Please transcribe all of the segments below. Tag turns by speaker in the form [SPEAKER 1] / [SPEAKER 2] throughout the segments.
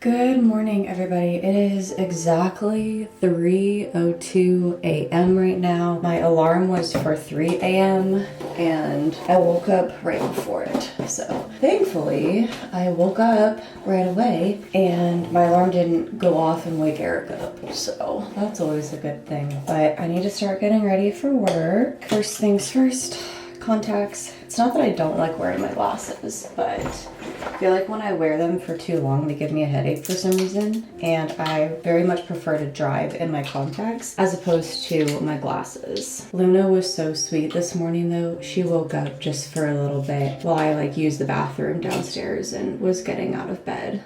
[SPEAKER 1] Good morning, everybody. It is exactly 3:02 a.m. right now. My alarm was for 3 a.m. and I woke up right before it. So thankfully, I woke up right away and my alarm didn't go off and wake Eric up. So that's always a good thing. But I need to start getting ready for work. First things first, contacts. It's not that I don't like wearing my glasses, but I feel like when I wear them for too long, they give me a headache for some reason. And I very much prefer to drive in my contacts as opposed to my glasses. Luna was so sweet this morning though. She woke up just for a little bit while I used the bathroom downstairs and was getting out of bed.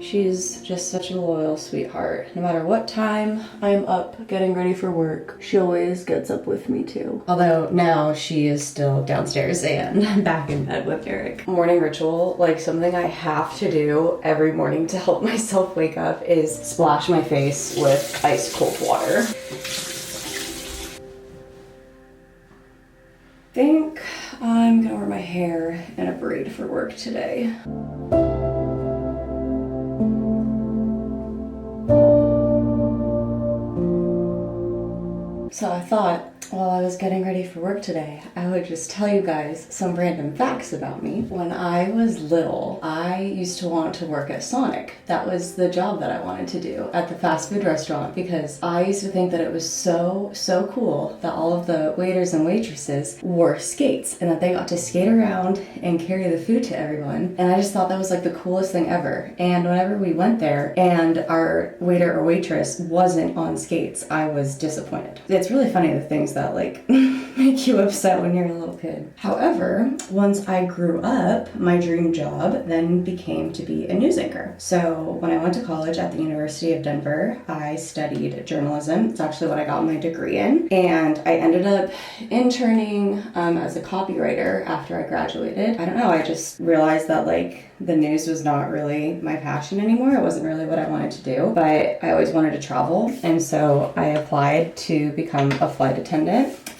[SPEAKER 1] She's just such a loyal sweetheart. No matter what time I'm up getting ready for work, she always gets up with me too. Although now she is still downstairs and back in bed with Eric. Morning ritual, something I have to do every morning to help myself wake up, is splash my face with ice cold water. I think I'm gonna wear my hair in a braid for work today. So I thought, while I was getting ready for work today, I would just tell you guys some random facts about me. When I was little, I used to want to work at Sonic. That was the job that I wanted to do at the fast food restaurant, because I used to think that it was so cool that all of the waiters and waitresses wore skates and that they got to skate around and carry the food to everyone. And I just thought that was the coolest thing ever. And whenever we went there and our waiter or waitress wasn't on skates, I was disappointed. It's really funny the things that make you upset when you're a little kid. However, once I grew up, my dream job then became to be a news anchor. So when I went to college at the University of Denver, I studied journalism. It's actually what I got my degree in. And I ended up interning as a copywriter after I graduated. I don't know, I just realized that the news was not really my passion anymore. It wasn't really what I wanted to do, but I always wanted to travel. And so I applied to become a flight attendant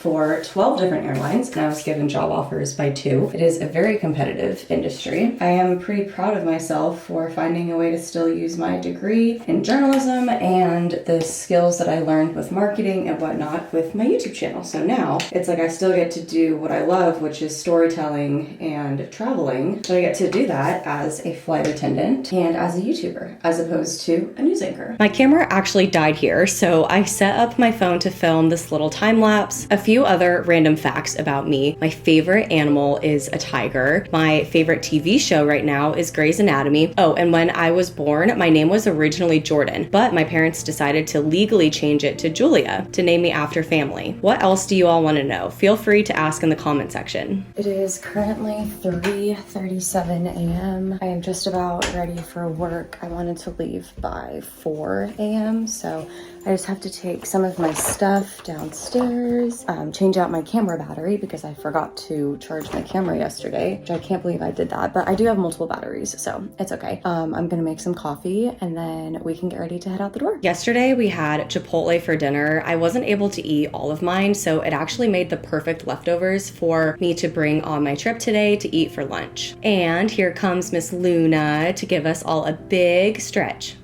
[SPEAKER 1] for 12 different airlines, and I was given job offers by 2. It is a very competitive industry. I am pretty proud of myself for finding a way to still use my degree in journalism and the skills that I learned with marketing and whatnot with my YouTube channel. So now it's I still get to do what I love, which is storytelling and traveling, but I get to do that as a flight attendant and as a YouTuber, as opposed to a news anchor. My camera actually died here, so I set up my phone to film this little time lapse. A few other random facts about me. My favorite animal is a tiger. My favorite TV show right now is Grey's Anatomy. Oh, and when I was born, my name was originally Jordan, but my parents decided to legally change it to Julia to name me after family. What else do you all want to know? Feel free to ask in the comment section. It is currently 3:37 a.m. I am just about ready for work. I wanted to leave by 4 a.m., so I just have to take some of my stuff downstairs, change out my camera battery because I forgot to charge my camera yesterday, which I can't believe I did that, but I do have multiple batteries, so it's okay. I'm gonna make some coffee and then we can get ready to head out the door. Yesterday we had Chipotle for dinner. I wasn't able to eat all of mine, so it actually made the perfect leftovers for me to bring on my trip today to eat for lunch. And here comes Miss Luna to give us all a big stretch.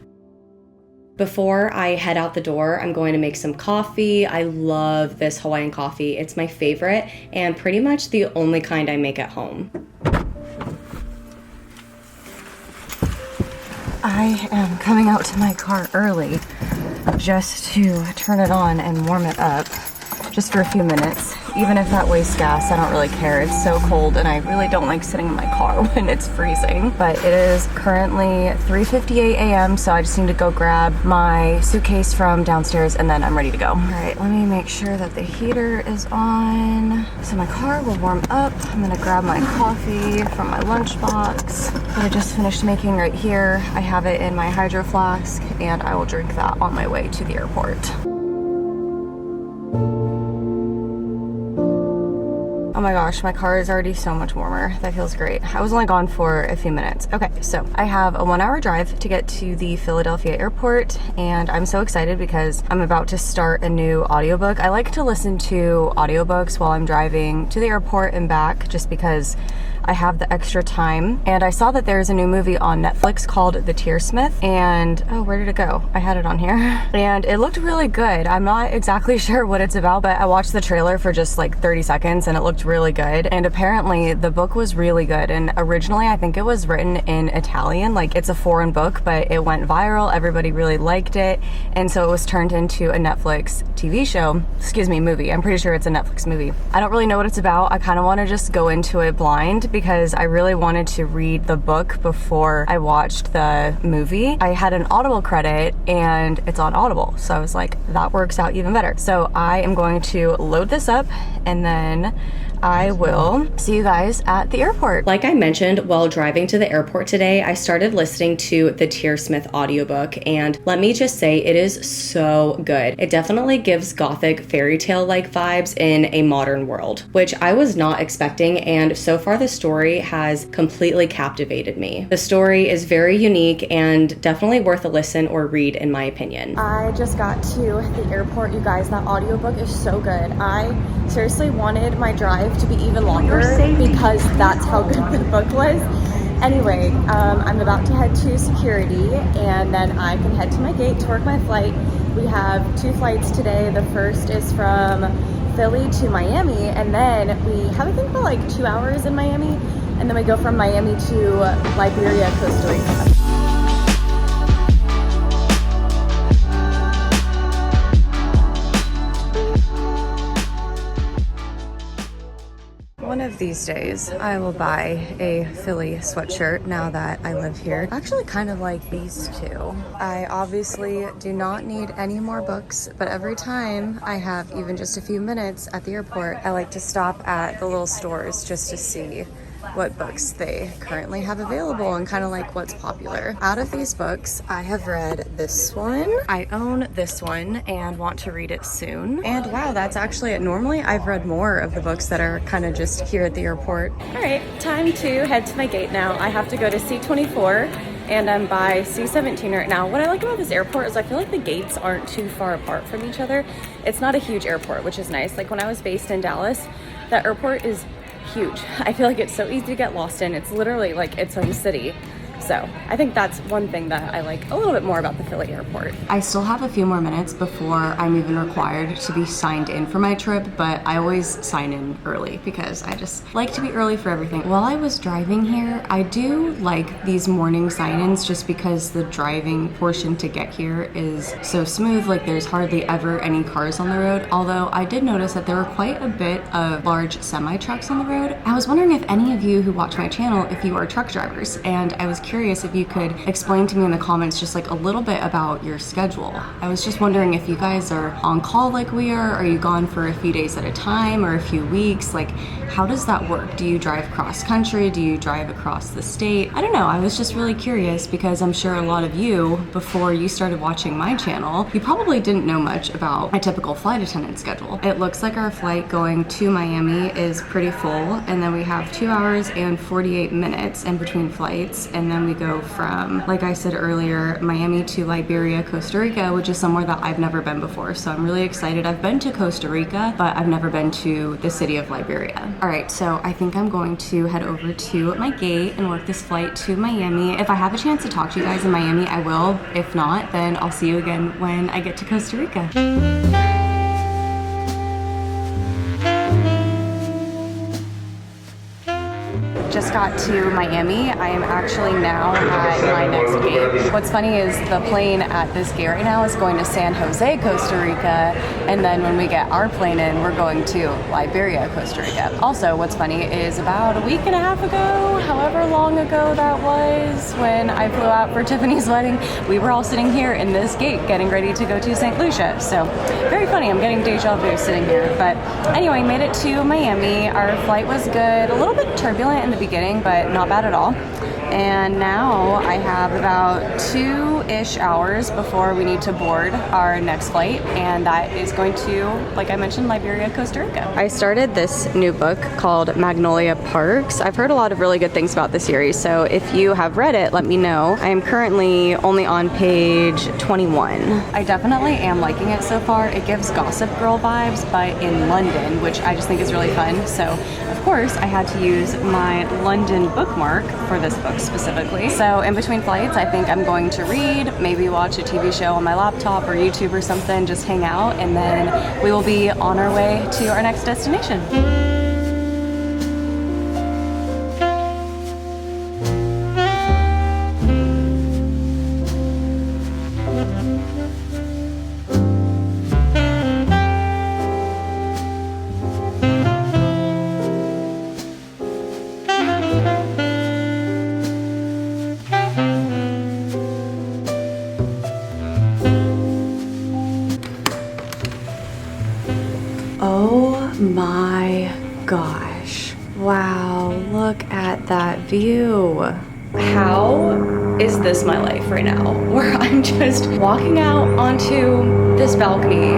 [SPEAKER 1] Before I head out the door, I'm going to make some coffee. I love this Hawaiian coffee. It's my favorite and pretty much the only kind I make at home. I am coming out to my car early just to turn it on and warm it up just for a few minutes. Even if that wastes gas, I don't really care. It's so cold and I really don't like sitting in my car when it's freezing. But it is currently 3:58 a.m. so I just need to go grab my suitcase from downstairs and then I'm ready to go. All right, let me make sure that the heater is on so my car will warm up. I'm gonna grab my coffee from my lunchbox that I just finished making right here. I have it in my hydro flask and I will drink that on my way to the airport. Oh my gosh, my car is already so much warmer. That feels great. I was only gone for a few minutes. Okay, so I have a 1-hour drive to get to the Philadelphia airport, and I'm so excited because I'm about to start a new audiobook. I like to listen to audiobooks while I'm driving to the airport and back just because I have the extra time. And I saw that there's a new movie on Netflix called The Tearsmith, and oh, where did it go? I had it on here. And it looked really good. I'm not exactly sure what it's about, but I watched the trailer for just like 30 seconds and it looked really good. And apparently the book was really good. And originally I think it was written in Italian, like it's a foreign book, but it went viral. Everybody really liked it. And so it was turned into a Netflix TV show, movie. I'm pretty sure it's a Netflix movie. I don't really know what it's about. I kind of want to just go into it blind because I really wanted to read the book before I watched the movie. I had an Audible credit and it's on Audible. So I was like, that works out even better. So I am going to load this up and then I will see you guys at the airport. Like I mentioned, while driving to the airport today, I started listening to the Tearsmith audiobook, and let me just say it is so good. It definitely gives gothic fairy tale-like vibes in a modern world, which I was not expecting, and so far the story has completely captivated me. The story is very unique and definitely worth a listen or read in my opinion. I just got to the airport, you guys. That audiobook is so good. I seriously wanted my drive to be even longer because that's how good the book was. Anyway, I'm about to head to security and then I can head to my gate to work my flight. We have 2 flights today. The first is from Philly to Miami, and then we have, I think, about like 2 hours in Miami, and then we go from Miami to Liberia, Costa Rica. One of these days, I will buy a Philly sweatshirt now that I live here. I actually kind of like these two. I obviously do not need any more books, but every time I have even just a few minutes at the airport, I like to stop at the little stores just to see what books they currently have available and kind of like what's popular. Out of these books, I have read this one. I own this one and want to read it soon. And wow, that's actually it. Normally I've read more of the books that are kind of just here at the airport. All right, time to head to my gate now. I have to go to C24 and I'm by C17 right now. What I like about this airport is I feel like the gates aren't too far apart from each other. It's not a huge airport, which is nice. Like when I was based in Dallas, that airport is huge. I feel like it's so easy to get lost in. It's literally like its own city. So I think that's one thing that I like a little bit more about the Philly airport. I still have a few more minutes before I'm even required to be signed in for my trip, but I always sign in early because I just like to be early for everything. While I was driving here, I do like these morning sign-ins just because the driving portion to get here is so smooth. Like there's hardly ever any cars on the road, although I did notice that there were quite a bit of large semi-trucks on the road. I was wondering if any of you who watch my channel, if you are truck drivers, and I was curious if you could explain to me in the comments just like a little bit about your schedule. I was just wondering if you guys are on call like we are. Are you gone for a few days at a time or a few weeks? Like, how does that work? Do you drive cross country? Do you drive across the state? I don't know. I was just really curious because I'm sure a lot of you, before you started watching my channel, you probably didn't know much about my typical flight attendant schedule. It looks like our flight going to Miami is pretty full, and then we have 2 hours and 48 minutes in between flights, and then we go from, like I said earlier, Miami to Liberia, Costa Rica, which is somewhere that I've never been before. So I'm really excited. I've been to Costa Rica, but I've never been to the city of Liberia. All right, so I think I'm going to head over to my gate and work this flight to Miami. If I have a chance to talk to you guys in Miami, I will. If not, then I'll see you again when I get to Costa Rica. Just got to Miami. I am actually now at my next gate. What's funny is the plane at this gate right now is going to San Jose, Costa Rica, and then when we get our plane in, we're going to Liberia, Costa Rica. Also, what's funny is about a week and a half ago, however long ago that was, when I flew out for Tiffany's wedding, we were all sitting here in this gate getting ready to go to St. Lucia. So very funny. I'm getting deja vu sitting here. But anyway, made it to Miami. Our flight was good. A little bit turbulent in the beginning, but not bad at all. and now I have about 2-ish hours before we need to board our next flight, and that is going to, like I mentioned, Liberia, Costa Rica. I started this new book called Magnolia Parks. I've heard a lot of really good things about the series, so if you have read it, let me know. I am currently only on page 21. I definitely am liking it so far. It gives Gossip Girl vibes, but in London, which I just think is really fun. So of course I had to use my London bookmark for this book specifically. So in between flights, I think I'm going to read, maybe watch a TV show on my laptop or YouTube or something, just hang out, and then we will be on our way to our next destination. Oh my gosh. Wow, look at that view. How is this my life right now? Where I'm just walking out onto this balcony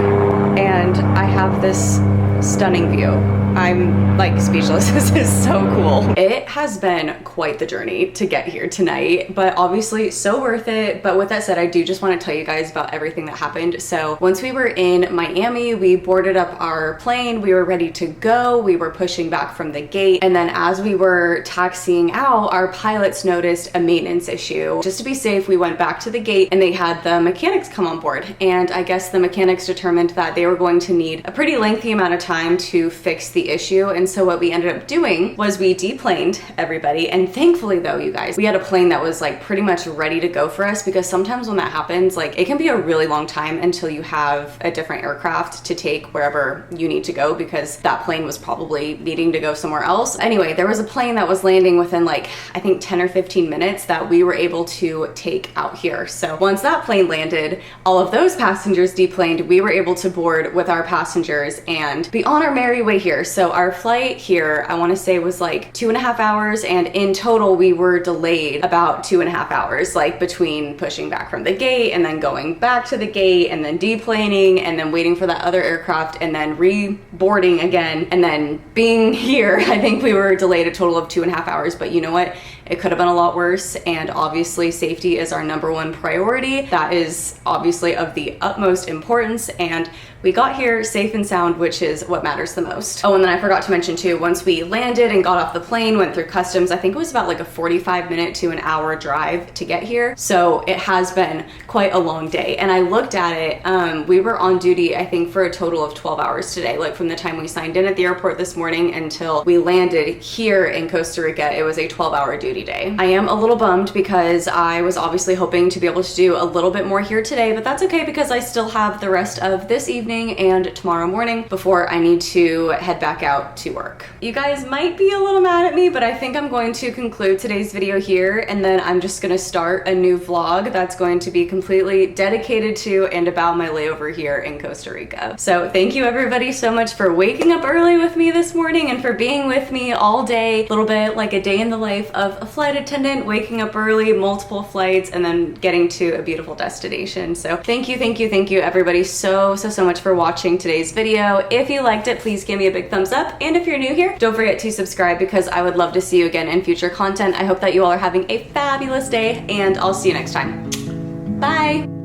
[SPEAKER 1] and I have this stunning view. I'm like speechless. This is so cool. It has been quite the journey to get here tonight, but obviously so worth it. But with that said, I do just want to tell you guys about everything that happened. So once we were in Miami, we boarded up our plane, we were ready to go, we were pushing back from the gate, and then as we were taxiing out, our pilots noticed a maintenance issue. Just to be safe, we went back to the gate and they had the mechanics come on board, and I guess the mechanics determined that they were going to need a pretty lengthy amount of time to fix the issue. And so what we ended up doing was we deplaned everybody, and thankfully though, you guys, we had a plane that was like pretty much ready to go for us, because sometimes when that happens, like it can be a really long time until you have a different aircraft to take wherever you need to go, because that plane was probably needing to go somewhere else. Anyway, there was a plane that was landing within like, I think 10 or 15 minutes that we were able to take out here. So once that plane landed, all of those passengers deplaned, we were able to board with our passengers and be on our merry way here. So our flight here, I want to say, was like 2.5 hours, and in total we were delayed about 2.5 hours, like between pushing back from the gate and then going back to the gate and then deplaning and then waiting for that other aircraft and then reboarding again and then being here. I think we were delayed a total of 2.5 hours, but you know what? It could have been a lot worse, and obviously safety is our #1 priority. That is obviously of the utmost importance, and we got here safe and sound, which is what matters the most. Oh, and then I forgot to mention too, once we landed and got off the plane, went through customs, I think it was about like a 45-minute to an hour drive to get here. So it has been quite a long day. And I looked at it, we were on duty, I think, for a total of 12 hours today. Like from the time we signed in at the airport this morning until we landed here in Costa Rica, it was a 12-hour duty day. I am a little bummed because I was obviously hoping to be able to do a little bit more here today, but that's okay because I still have the rest of this evening and tomorrow morning before I need to head back out to work. You guys might be a little mad at me, but I think I'm going to conclude today's video here, and then I'm just gonna start a new vlog that's going to be completely dedicated to and about my layover here in Costa Rica. So thank you everybody so much for waking up early with me this morning and for being with me all day. A little bit like a day in the life of a flight attendant, waking up early, multiple flights, and then getting to a beautiful destination. So thank you everybody so much for watching today's video. If you liked it, please give me a big thumbs up, and if you're new here, don't forget to subscribe because I would love to see you again in future content. I hope that you all are having a fabulous day, and I'll see you next time. Bye!